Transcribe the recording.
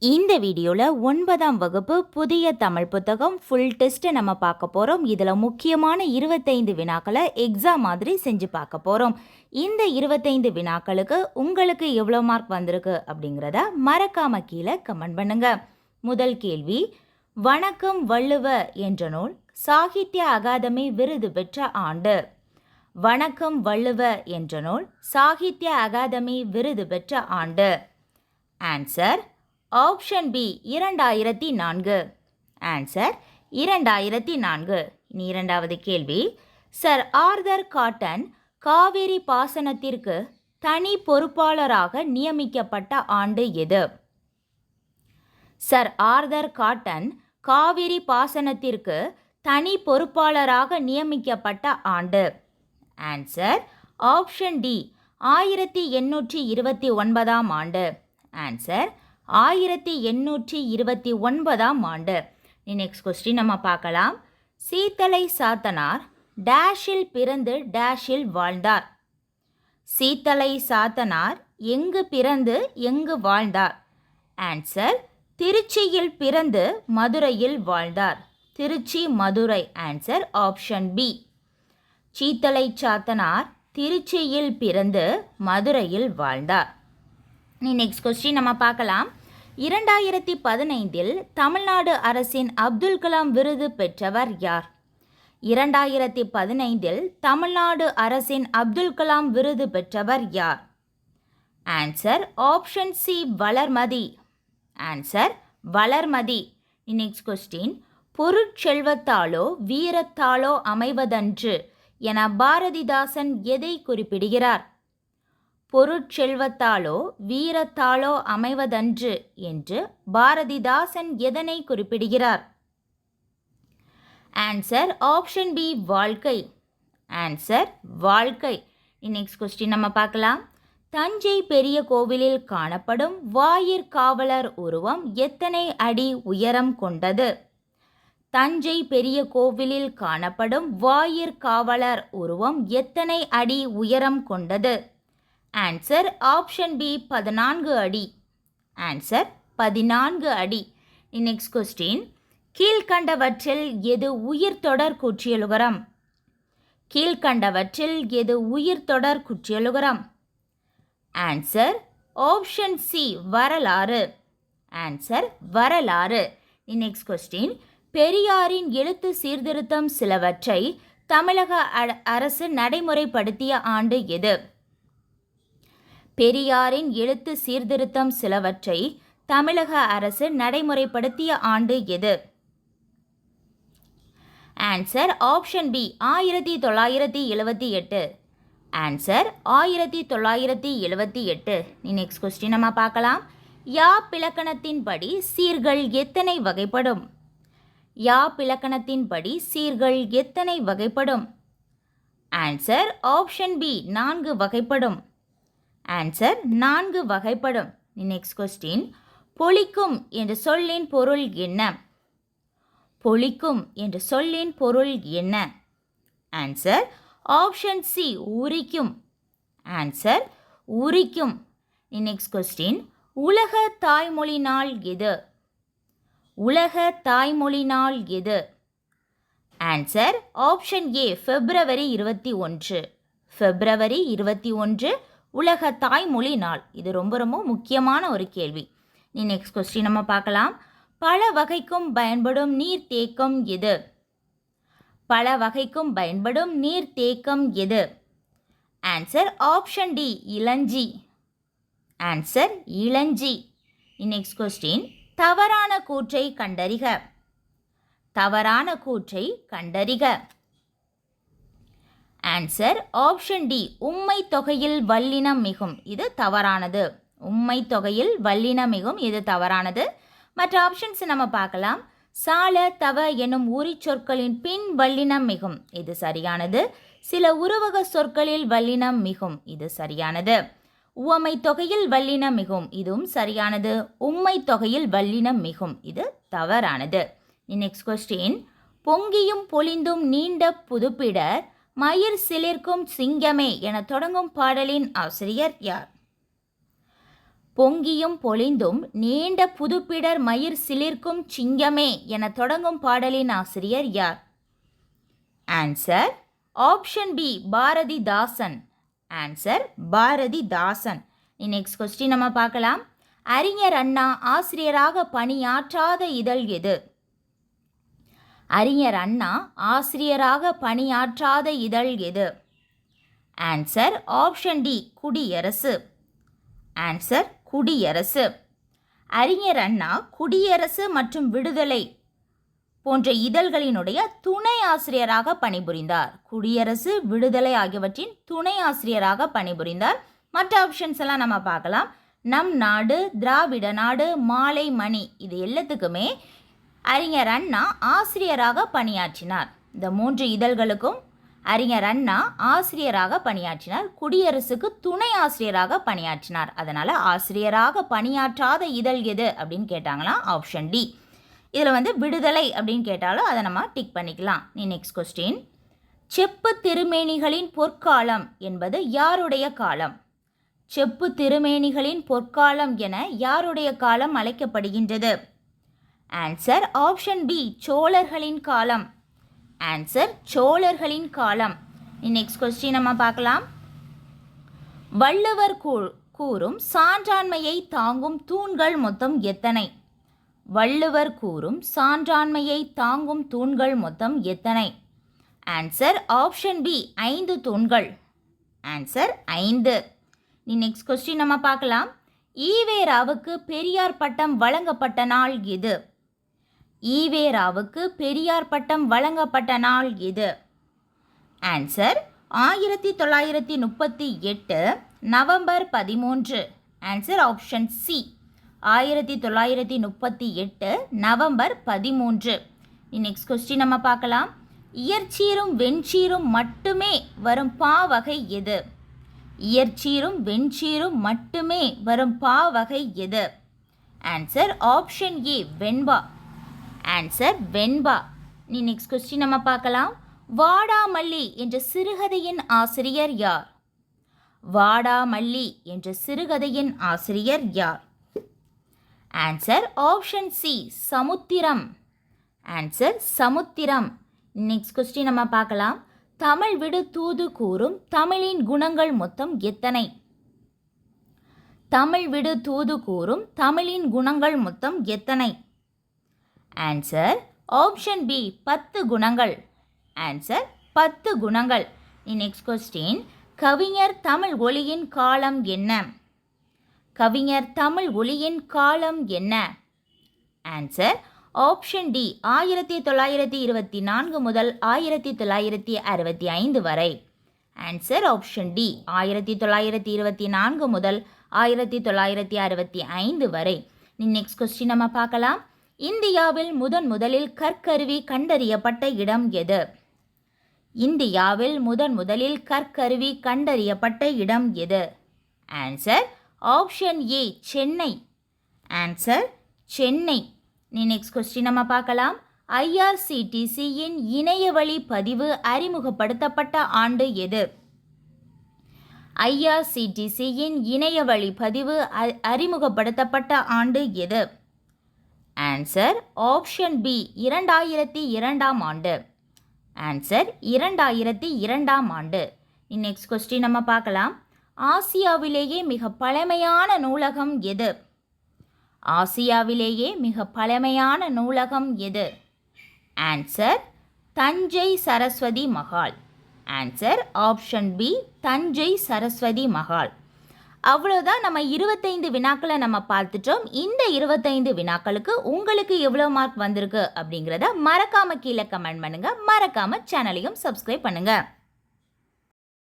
இந்த வீடியோவில் 9ஆம் வகுப்பு புதிய தமிழ் புத்தகம் ஃபுல் டெஸ்ட்டை நம்ம பார்க்க போகிறோம். இதில் முக்கியமான 25 வினாக்களை எக்ஸாம் மாதிரி செஞ்சு பார்க்க போகிறோம். இந்த 25 வினாக்களுக்கு உங்களுக்கு எவ்வளோ மார்க் வந்திருக்கு அப்படிங்கிறத மறக்காம கீழே கமெண்ட் பண்ணுங்க. முதல் கேள்வி, வணக்கம் வள்ளுவ என்ற நூல் சாகித்ய அகாதமி விருது பெற்ற ஆண்டு. வணக்கம் வள்ளுவ என்ற நூல் சாகித்ய அகாதமி விருது பெற்ற ஆண்டு. Answer option B 2004. ஆன்சர் 2004. இனி இரண்டாவது கேள்வி, சர் ஆர்தர் காட்டன் காவிரி பாசனத்திற்கு தனி பொறுப்பாளராக நியமிக்கப்பட்ட ஆண்டு எது? சர் ஆர்தர் காட்டன் காவிரி பாசனத்திற்கு தனி பொறுப்பாளராக நியமிக்கப்பட்ட ஆண்டு. ஆன்சர் ஆப்ஷன் டி 1829ஆம் ஆண்டு. ஆன்சர் 1829ஆம் ஆண்டு. நெக்ஸ்ட் கொஸ்டின் நம்ம பார்க்கலாம். சீத்தலை சாத்தனார் டேஷில் பிறந்து டேஷில் வாழ்ந்தார். சீத்தலை சாத்தனார் எங்கு பிறந்து எங்கு வாழ்ந்தார்? ஆன்சர் திருச்சியில் பிறந்து மதுரையில் வாழ்ந்தார். Tiruchi Madurai. Answer option B. Seethalai Sathanar திருச்சியில் பிறந்து மதுரையில் வாழ்ந்தார். நெக்ஸ்ட் கொஸ்டின் நம்ம பார்க்கலாம். 2015 தமிழ்நாடு அரசின் அப்துல் கலாம் விருது பெற்றவர் யார்? 2015 தமிழ்நாடு அரசின் அப்துல் கலாம் விருது பெற்றவர் யார்? Answer option C Valarmathi. Answer Valarmathi. Next question, பொருட்செல்வத்தாலோ வீரத்தாலோ அமைவதன்று என பாரதிதாசன் எதை குறிப்பிடுகிறார்? பொருட்செல்வத்தாலோ வீரத்தாலோ அமைவதன்று என்று பாரதிதாசன் எதனை குறிப்பிடுகிறார்? ஆன்சர் ஆப்ஷன் பி வாழ்க்கை. ஆன்சர் வாழ்க்கை. நெக்ஸ்ட் கொஸ்டின் நம்ம பார்க்கலாம். தஞ்சை பெரிய கோவிலில் காணப்படும் வாயிற்காவலர் உருவம் எத்தனை அடி உயரம் கொண்டது? தஞ்சை பெரிய கோவிலில் காணப்படும் வாயிற்காவலர் உருவம் எத்தனை அடி உயரம் கொண்டது? ஆன்சர் ஆப்ஷன் பி 14 அடி. ஆன்சர் 14 அடி. நெக்ஸ்ட் கொஸ்டின், கீழ்கண்டவற்றில் எது உயிர் தொடர் குற்றியலுகரம்? கீழ்கண்டவற்றில் எது உயிர் தொடர் குற்றியலுகரம்? ஆன்சர் ஆப்ஷன் சி வரலாறு. ஆன்சர் வரலாறு. நெக்ஸ்ட் கொஸ்டின், பெரியாரின் எழுத்து சீர்திருத்தம் சிலவற்றை தமிழக அரசு நடைமுறைப்படுத்திய ஆண்டு எது? பெரியாரின் எழுத்து சீர்திருத்தம் சிலவற்றை தமிழக அரசு நடைமுறைப்படுத்திய ஆண்டு எது? Answer option B 1978. Answer 1978. Next question நம்ம பார்க்கலாம். யாப்பிலக்கணத்தின்படி சீர்கள் எத்தனை வகைப்படும்? யாப்பிலக்கணத்தின்படி சீர்கள் எத்தனை வகைப்படும்? ஆன்சர் ஆப்ஷன் பி 4 வகைப்படும். ஆன்சர் 4 வகைப்படும். நெக்ஸ்ட் கொஸ்டின், பொலிக்கும் என்ற சொல்லின் பொருள் என்ன? பொலிக்கும் என்ற சொல்லின் பொருள் என்ன? ஆன்சர் ஆப்ஷன் சி உரிக்கும். ஆன்சர் உரிக்கும். நெக்ஸ்ட் கொஸ்டின், உலக தாய்மொழி நாள் எது? உலக தாய்மொழி நாள் எது? Answer option A February 21. February 21 உலக தாய்மொழி நாள். இது ரொம்ப ரொம்ப முக்கியமான ஒரு கேள்வி. நெக்ஸ்ட் கொஸ்டின் நம்ம பார்க்கலாம். பல வகைக்கும் பயன்படும் நீர்த்தேக்கம் எது? பல வகைக்கும் பயன்படும் நீர்த்தேக்கம் எது? ஆன்சர் ஆப்ஷன் டி இளஞ்சி. ஆன்சர் இளஞ்சி. நெக்ஸ்ட் கொஸ்டின், தவறான கூற்றை கண்டறிக. தவறான கூற்றை கண்டறிக. ஆன்சர் ஆப்ஷன் டி உம்மை தொகையில் வல்லினம் மிகும். இது தவறானது. உம்மை தொகையில் வல்லினம் மிகும். இது தவறானது. மற்ற ஆப்ஷன்ஸ் நம்ம பார்க்கலாம். சால தவ எனும் உரி சொற்களின் பின் வல்லினம் மிகும். இது சரியானது. சில உருவக சொற்களில் வல்லினம் மிகும். இது சரியானது. உவமை தொகையில் வல்லினம் மிகும். இதுவும் சரியானது. உம்மை தொகையில் வல்லினம் மிகும். இது தவறானது. நெக்ஸ்ட் கொஸ்டின், பொங்கியும் பொலிந்தும் நீண்ட புதுப்பிடர் மயிர் சிலிர்க்கும் சிங்கமே என தொடங்கும் பாடலின் ஆசிரியர் யார்? பொங்கியும் பொலிந்தும் நீண்ட புதுப்பிடர் மயிர் சிலிர்க்கும் சிங்கமே என தொடங்கும் பாடலின் ஆசிரியர் யார்? Answer option B Bharathidasan. Answer Bharathidasan. Next question நம்ம பார்க்கலாம். அறிஞர் அண்ணா ஆசிரியராக பணியாற்றாத இதழ் எது? அறிஞர் அண்ணா ஆசிரியராக பணியாற்றாத இதழ் எது? ஆன்சர் ஆப்ஷன் டி குடியரசு. ஆன்சர் குடியரசு. அறிஞர் அண்ணா குடியரசு மற்றும் விடுதலை போன்ற இதழ்களினுடைய துணை ஆசிரியராக பணிபுரிந்தார். குடியரசு, விடுதலை ஆகியவற்றின் துணை ஆசிரியராக பணிபுரிந்தார். மற்ற ஆப்ஷன்ஸ் எல்லாம் நம்ம பார்க்கலாம். நம் நாடு, திராவிட நாடு, மாலை மணி, இது எல்லாத்துக்குமே அறிஞர் அண்ணா ஆசிரியராக பணியாற்றினார். இந்த 3 இதழ்களுக்கும் அறிஞர் அண்ணா ஆசிரியராக பணியாற்றினார். குடியரசுக்கு துணை ஆசிரியராக பணியாற்றினார். அதனால் ஆசிரியராக பணியாற்றாத இதழ் எது அப்படின்னு கேட்டாங்களாம் ஆப்ஷன் டி. இதில் விடுதலை அப்படின்னு கேட்டாலும் அதை நம்ம டிக் பண்ணிக்கலாம். Next question. செப்பு திருமேனிகளின் பொற்காலம் என்பது யாருடைய காலம்? செப்பு திருமேனிகளின் பொற்காலம் என யாருடைய காலம் அழைக்கப்படுகின்றது? ஆன்சர் ஆப்ஷன் பி சோழர்களின் காலம். ஆன்சர் சோழர்களின் காலம். நெக்ஸ்ட் கொஸ்டின் நம்ம பார்க்கலாம். வள்ளுவர் கூறும் சான்றாண்மையை தாங்கும் தூண்கள் மொத்தம் எத்தனை? வள்ளுவர் கூறும் சான்றாண்மையை தாங்கும் தூண்கள் மொத்தம் எத்தனை? ஆன்சர் ஆப்ஷன் பி 5 தூண்கள். ஆன்சர் 5. நெக்ஸ்ட் கொஸ்டின் நம்ம பார்க்கலாம். ஈவேராவுக்கு பெரியார் பட்டம் வழங்கப்பட்ட நாள் எது? ஈவேராவுக்கு பெரியார் பட்டம் வழங்கப்பட்ட நாள் எது? Answer 1938 November 13. Answer option C 1938 November 13. Next question நம்ம பார்க்கலாம். இயற்சீரும் வெண்சீரும் மட்டுமே வரும் பாவகை எது? இயற்சீரும் வெண்சீரும் மட்டுமே வரும் பாவகை எது? ஆன்சர் ஆப்ஷன் ஏ வெண்பா. ஆன்சர் வெண்பா. நெக்ஸ்ட் கொஸ்டின் நம்ம பார்க்கலாம். வாடாமல்லி என்ற சிறுகதையின் ஆசிரியர் யார்? வாடாமல்லி என்ற சிறுகதையின் ஆசிரியர் யார்? ஆன்சர் ஆப்ஷன் சி சமுத்திரம். ஆன்சர் சமுத்திரம். நெக்ஸ்ட் கொஸ்டின் நம்ம பார்க்கலாம். தமிழ் விடு தூது கூறும் தமிழின் குணங்கள் மொத்தம் எத்தனை? தமிழ் விடு தூது கூறும் தமிழின் குணங்கள் மொத்தம் எத்தனை? ஆன்சர் ஆப்ஷன் பி 10 குணங்கள். ஆன்சர் 10 குணங்கள். Next question. கவிஞர் தமிழ் ஒலியின் காலம் என்ன? கவிஞர் தமிழ் ஒலியின் காலம் என்ன? ஆன்சர் ஆப்ஷன் டி 1924 முதல் 1965 வரை. ஆன்சர் ஆப்ஷன் டி 1924 முதல் 1965 வரை. நெக்ஸ்ட் கொஸ்டின் நம்ம பார்க்கலாம். இந்தியாவில் முதலில் கற்கருவி கண்டறியப்பட்ட இடம் எது? இந்தியாவில் முதலில் கற்கருவி கண்டறியப்பட்ட இடம் எது? ஆன்சர் ஆப்ஷன் ஏ Chennai. Answer Chennai. Next question நம்ம பார்க்கலாம். ஐஆர்சிடிசியின் இணையவழி பதிவு அறிமுகப்படுத்தப்பட்ட ஆண்டு எது? ஐஆர்சிடிசியின் இணையவழி பதிவு அறிமுகப்படுத்தப்பட்ட ஆண்டு எது? ஆன்சர் ஆப்ஷன் பி 2002ஆம் ஆண்டு. ஆன்சர் 2002ஆம் ஆண்டு. நெக்ஸ்ட் கொஸ்டின் நம்ம பார்க்கலாம். ஆசியாவிலேயே மிக பழமையான நூலகம் எது? ஆசியாவிலேயே மிக பழமையான நூலகம் எது? Answer Thanjai Saraswathi Mahal. Answer option B Thanjai Saraswathi Mahal. அவ்வளோதான். நம்ம 25 வினாக்களை நம்ம பார்த்துட்டோம். இந்த 25 வினாக்களுக்கு உங்களுக்கு எவ்வளோ மார்க் வந்திருக்கு அப்படிங்கிறத மறக்காமல் கீழே கமெண்ட் பண்ணுங்கள். மறக்காமல் சேனலையும் சப்ஸ்கிரைப் பண்ணுங்கள்.